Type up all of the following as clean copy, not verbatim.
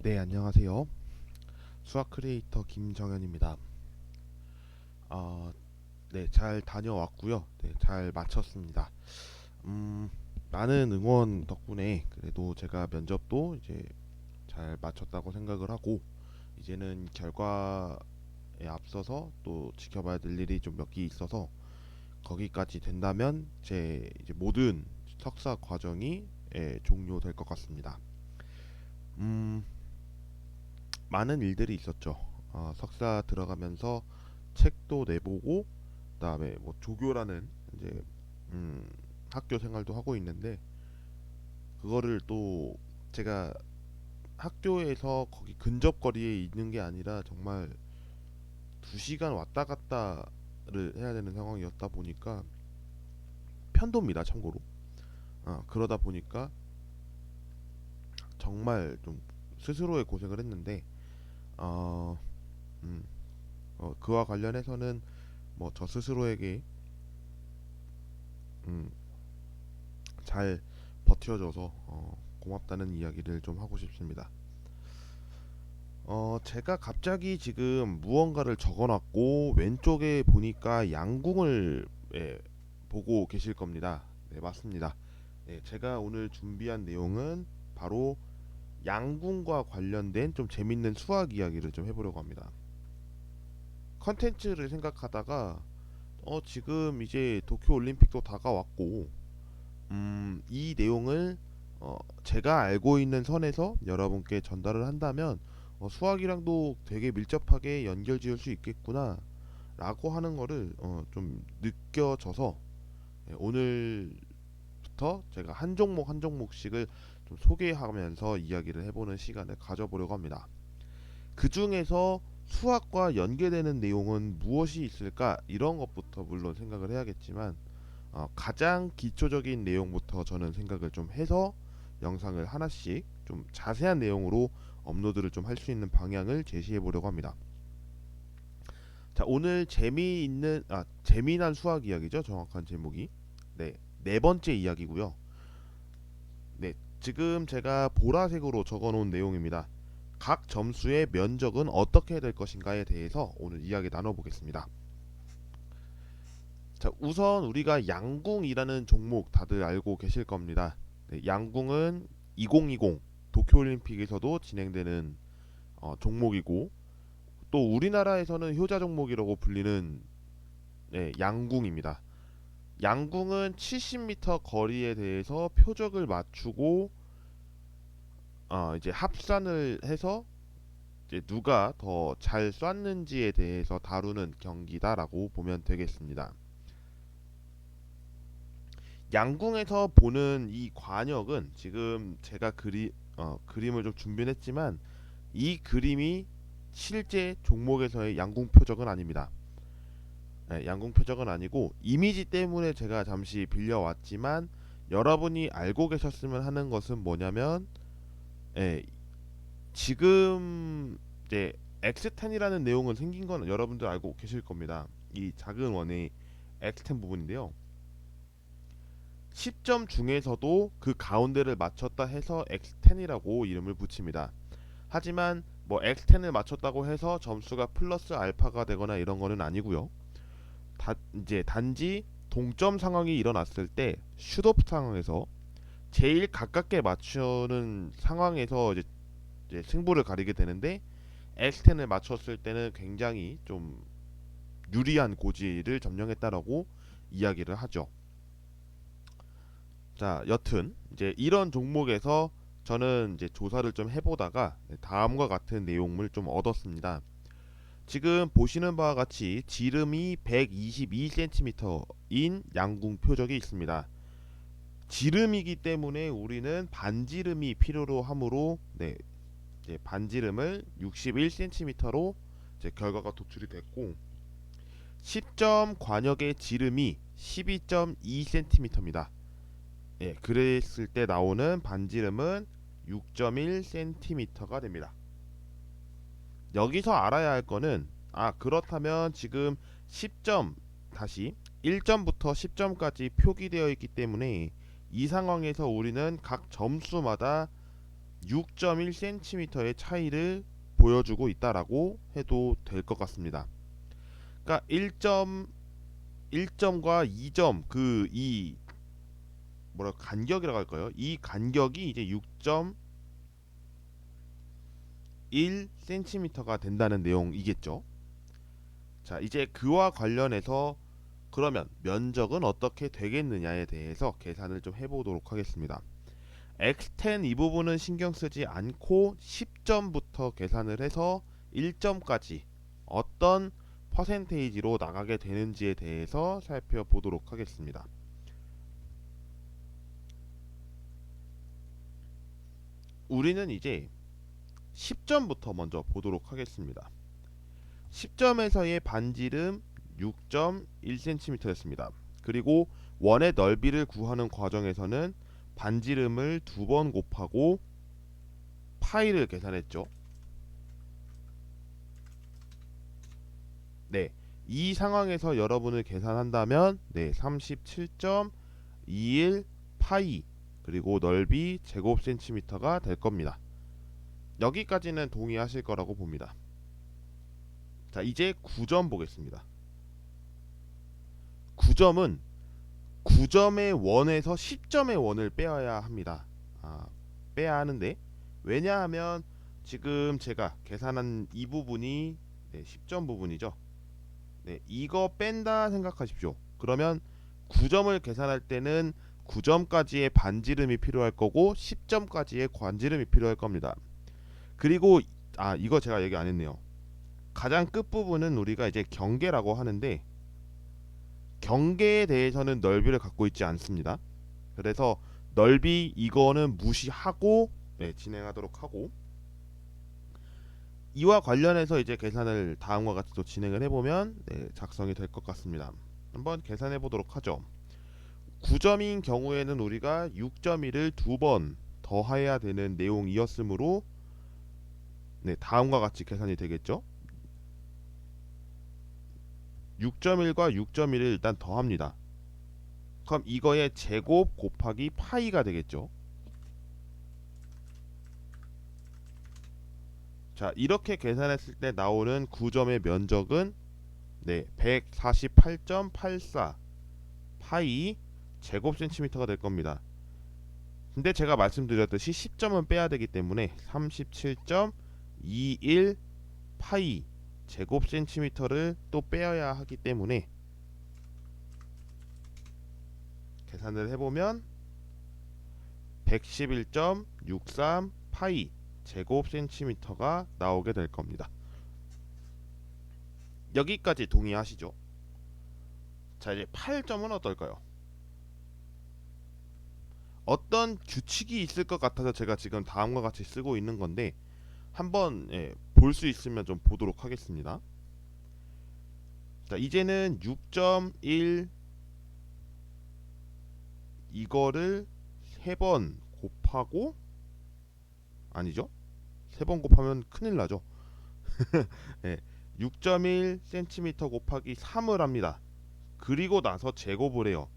네, 안녕하세요. 수학 크리에이터 김정현입니다. 아, 네, 잘 다녀왔고요. 네, 잘 마쳤습니다. 음, 많은 응원 덕분에 그래도 제가 면접도 이제 잘 마쳤다고 생각을 하고 이제는 결과에 앞서서 또 지켜봐야 될 일이 좀 몇 개 있어서 거기까지 된다면 제 이제 모든 석사 과정이 종료될 것 같습니다. 음, 많은 일들이 있었죠. 석사 들어가면서 책도 내보고 그다음에 뭐 조교라는 이제 음, 학교 생활도 하고 있는데 그거를 또 제가 학교에서 거기 근접 거리에 있는 게 아니라 정말 2시간 왔다 갔다를 해야 되는 상황이었다 보니까 편도입니다, 참고로. 그러다 보니까 정말 좀 스스로의 고생을 했는데 어, 음, 그와 관련해서는 뭐 저 스스로에게 음, 잘 버텨줘서 고맙다는 이야기를 좀 하고 싶습니다. 제가 갑자기 지금 무언가를 적어놨고 왼쪽에 보니까 양궁을 보고 계실 겁니다. 네, 맞습니다. 네, 제가 오늘 준비한 내용은 바로 양궁과 관련된 좀 재밌는 수학 이야기를 좀 해보려고 합니다. 컨텐츠를 생각하다가 지금 이제 도쿄 올림픽도 다가왔고 이 내용을 제가 알고 있는 선에서 여러분께 전달을 한다면 수학이랑도 되게 밀접하게 연결 지을 수 있겠구나 라고 하는 거를 좀 느껴져서 오늘부터 제가 한 종목 한 종목씩을 좀 소개하면서 이야기를 해보는 시간을 가져보려고 합니다. 그 중에서 수학과 연계되는 내용은 무엇이 있을까 이런 것부터 물론 생각을 해야겠지만 가장 기초적인 내용부터 저는 생각을 좀 해서 영상을 하나씩 좀 자세한 내용으로 업로드를 좀 할 수 있는 방향을 제시해 보려고 합니다. 자, 오늘 재미난 수학 이야기죠. 정확한 제목이. 네, 네 번째 이야기고요. 네, 지금 제가 보라색으로 적어 놓은 내용입니다. 각 점수의 면적은 어떻게 될 것인가에 대해서 오늘 이야기 나눠보겠습니다. 자, 우선 우리가 양궁이라는 종목 다들 알고 계실 겁니다. 네, 양궁은 2020 도쿄올림픽에서도 진행되는 종목이고 또 우리나라에서는 효자 종목이라고 불리는 양궁입니다. 양궁은 70m 거리에 대해서 표적을 맞추고 이제 합산을 해서 이제 누가 더 잘 쐈는지에 대해서 다루는 경기다라고 보면 되겠습니다. 양궁에서 보는 이 관역은 지금 제가 그림을 좀 준비했지만 이 그림이 실제 종목에서의 양궁 표적은 아닙니다. 네, 양궁 표적은 아니고 이미지 때문에 제가 잠시 빌려왔지만 여러분이 알고 계셨으면 하는 것은 뭐냐면 예, 지금 이제 X10이라는 내용은 생긴 건 여러분들 알고 계실 겁니다. 이 작은 원의 X10 부분인데요. 10점 중에서도 그 가운데를 맞췄다 해서 X10이라고 이름을 붙입니다. 하지만 뭐 X10을 맞췄다고 해서 점수가 플러스 알파가 되거나 이런 거는 아니고요. 이제 단지 동점 상황이 일어났을 때 슛오프 상황에서 제일 가깝게 맞추는 상황에서 이제 승부를 가리게 되는데 X10을 맞췄을 때는 굉장히 좀 유리한 고지를 점령했다라고 이야기를 하죠. 자, 여튼 이제 이런 종목에서 저는 이제 조사를 좀 해보다가 다음과 같은 내용을 좀 얻었습니다. 지금 보시는 바와 같이 지름이 122cm인 양궁 표적이 있습니다. 지름이기 때문에 우리는 반지름이 필요로 하므로 이제 반지름을 61cm로 이제 결과가 도출이 됐고 10점 관역의 지름이 12.2cm입니다. 그랬을 때 나오는 반지름은 6.1cm가 됩니다. 여기서 알아야 할 거는 그렇다면 지금 10점 다시 1점부터 10점까지 표기되어 있기 때문에 이 상황에서 우리는 각 점수마다 6.1cm의 차이를 보여주고 있다라고 해도 될 것 같습니다. 그러니까 1점과 2점 그 이 뭐라 간격이라고 할까요? 이 간격이 이제 6.1cm가 된다는 내용이겠죠. 자, 이제 그와 관련해서 그러면 면적은 어떻게 되겠느냐에 대해서 계산을 좀 해보도록 하겠습니다. X10 이 부분은 신경 쓰지 않고 10점부터 계산을 해서 1점까지 어떤 퍼센테이지로 나가게 되는지에 대해서 살펴보도록 하겠습니다. 우리는 이제 10점부터 먼저 보도록 하겠습니다. 10점에서의 반지름 6.1cm였습니다. 그리고 원의 넓이를 구하는 과정에서는 반지름을 2번 곱하고 파이를 계산했죠. 네, 이 상황에서 여러분을 계산한다면 37.21 파이 그리고 넓이 제곱 센티미터가 될 겁니다. 여기까지는 동의하실 거라고 봅니다. 자, 이제 9점 보겠습니다. 9점은 9점의 원에서 10점의 원을 빼야 합니다. 빼야 하는데 왜냐하면 지금 제가 계산한 이 부분이 10점 부분이죠. 이거 뺀다 생각하십시오. 그러면 9점을 계산할 때는 9점까지의 반지름이 필요할 거고 10점까지의 관지름이 필요할 겁니다. 그리고 이거 제가 얘기 안 했네요. 가장 끝부분은 우리가 이제 경계라고 하는데 경계에 대해서는 넓이를 갖고 있지 않습니다. 그래서 넓이 이거는 무시하고 진행하도록 하고, 이와 관련해서 이제 계산을 다음과 같이 또 진행을 해보면 작성이 될 것 같습니다. 한번 계산해 보도록 하죠. 9점인 경우에는 우리가 6.1을 2번 더해야 되는 내용이었으므로 다음과 같이 계산이 되겠죠. 6.1과 6.1을 일단 더합니다. 그럼 이거의 제곱 곱하기 파이가 되겠죠. 자, 이렇게 계산했을 때 나오는 9점의 면적은 148.84 파이 제곱 센티미터가 될 겁니다. 근데 제가 말씀드렸듯이 10점은 빼야 되기 때문에 37.21 파이 제곱 센티미터를 또 빼야 하기 때문에 계산을 해보면 111.63 파이 제곱 센티미터가 나오게 될 겁니다. 여기까지 동의하시죠? 자, 이제 8점은 어떨까요? 어떤 규칙이 있을 것 같아서 제가 지금 다음과 같이 쓰고 있는 건데 한번 볼 수 있으면 좀 보도록 하겠습니다. 자, 이제는 6.1 이거를 3번 곱하고, 아니죠? 3번 곱하면 큰일 나죠. 6.1cm 곱하기 3을 합니다. 그리고 나서 제곱을 해요.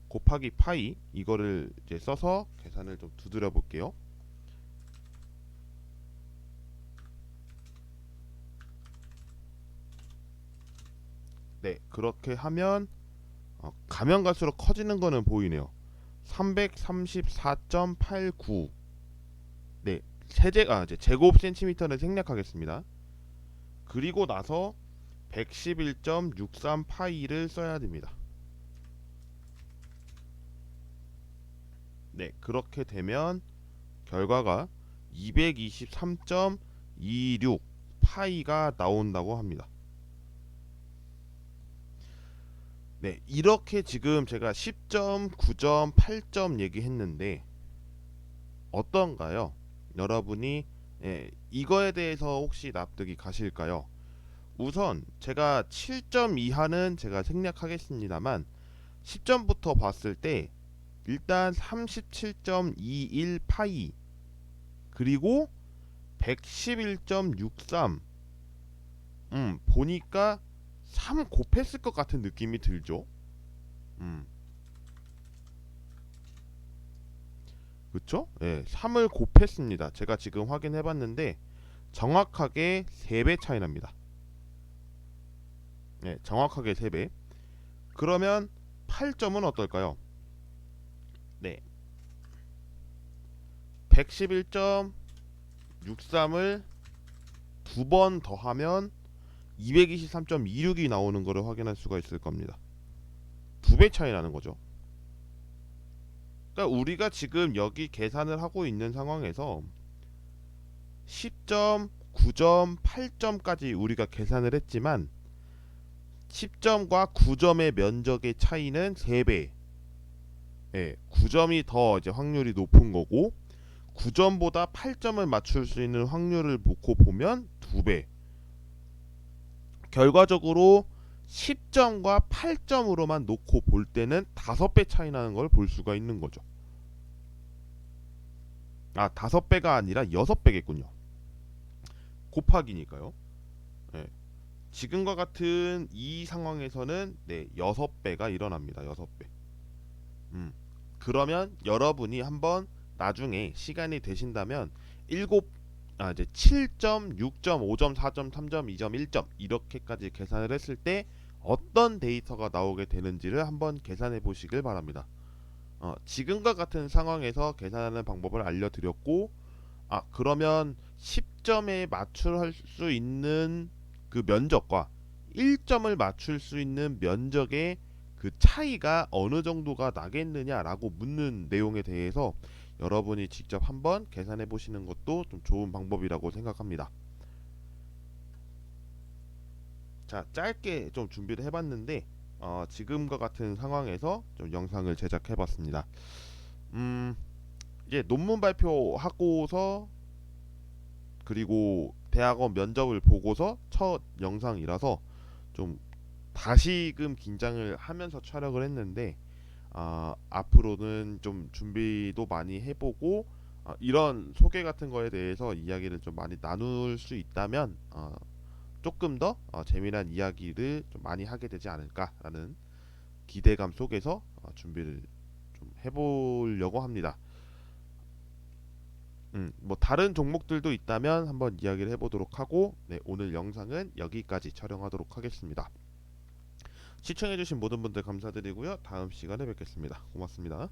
곱하기 파이 이거를 이제 써서 계산을 좀 두드려 볼게요. 그렇게 하면 가면 갈수록 커지는 거는 보이네요. 334.89 이제 제곱 센티미터를 생략하겠습니다. 그리고 나서 111.63 파이를 써야 됩니다. 그렇게 되면 결과가 223.26 파이가 나온다고 합니다. 이렇게 지금 제가 10점, 9점, 8점 얘기했는데 어떤가요? 여러분이 이거에 대해서 혹시 납득이 가실까요? 우선 제가 7점 이하는 제가 생략하겠습니다만 10점부터 봤을 때 일단 37.21 파이 그리고 111.63 보니까 3 곱했을 것 같은 느낌이 들죠. 그쵸? 예, 3을 곱했습니다. 제가 지금 확인해 봤는데 정확하게 3배 차이 납니다. 예, 정확하게 3배. 그러면 8점은 어떨까요? 네. 111.63을 두 번 더하면 223.26이 나오는 것을 확인할 수가 있을 겁니다. 2배 차이 나는 거죠. 그러니까 우리가 지금 여기 계산을 하고 있는 상황에서 10점, 9점, 8점까지 우리가 계산을 했지만 10점과 9점의 면적의 차이는 3배. 예, 9점이 더 이제 확률이 높은 거고 9점보다 8점을 맞출 수 있는 확률을 놓고 보면 2배. 결과적으로 10점과 8점으로만 놓고 볼 때는 5배 차이 나는 걸 볼 수가 있는 거죠. 아, 5배가 아니라 6배겠군요. 곱하기니까요. 예. 지금과 같은 이 상황에서는 네, 6배가 일어납니다. 6배. 그러면 여러분이 한번 나중에 시간이 되신다면 7점, 6점, 5점, 4점, 3점, 2점, 1점 이렇게까지 계산을 했을 때 어떤 데이터가 나오게 되는지를 한번 계산해 보시길 바랍니다. 지금과 같은 상황에서 계산하는 방법을 알려드렸고, 그러면 10점에 맞출 수 있는 그 면적과 1점을 맞출 수 있는 면적의 그 차이가 어느 정도가 나겠느냐라고 묻는 내용에 대해서 여러분이 직접 한번 계산해 보시는 것도 좀 좋은 방법이라고 생각합니다. 자, 짧게 좀 준비를 해봤는데 지금과 같은 상황에서 좀 영상을 제작해봤습니다. 이제 논문 발표하고서 그리고 대학원 면접을 보고서 첫 영상이라서 좀 다시금 긴장을 하면서 촬영을 했는데 앞으로는 좀 준비도 많이 해보고 이런 소개 같은 거에 대해서 이야기를 좀 많이 나눌 수 있다면 조금 더 재미난 이야기를 좀 많이 하게 되지 않을까라는 기대감 속에서 준비를 좀 해보려고 합니다. 뭐 다른 종목들도 있다면 한번 이야기를 해보도록 하고 네, 오늘 영상은 여기까지 촬영하도록 하겠습니다. 시청해주신 모든 분들 감사드리고요. 다음 시간에 뵙겠습니다. 고맙습니다.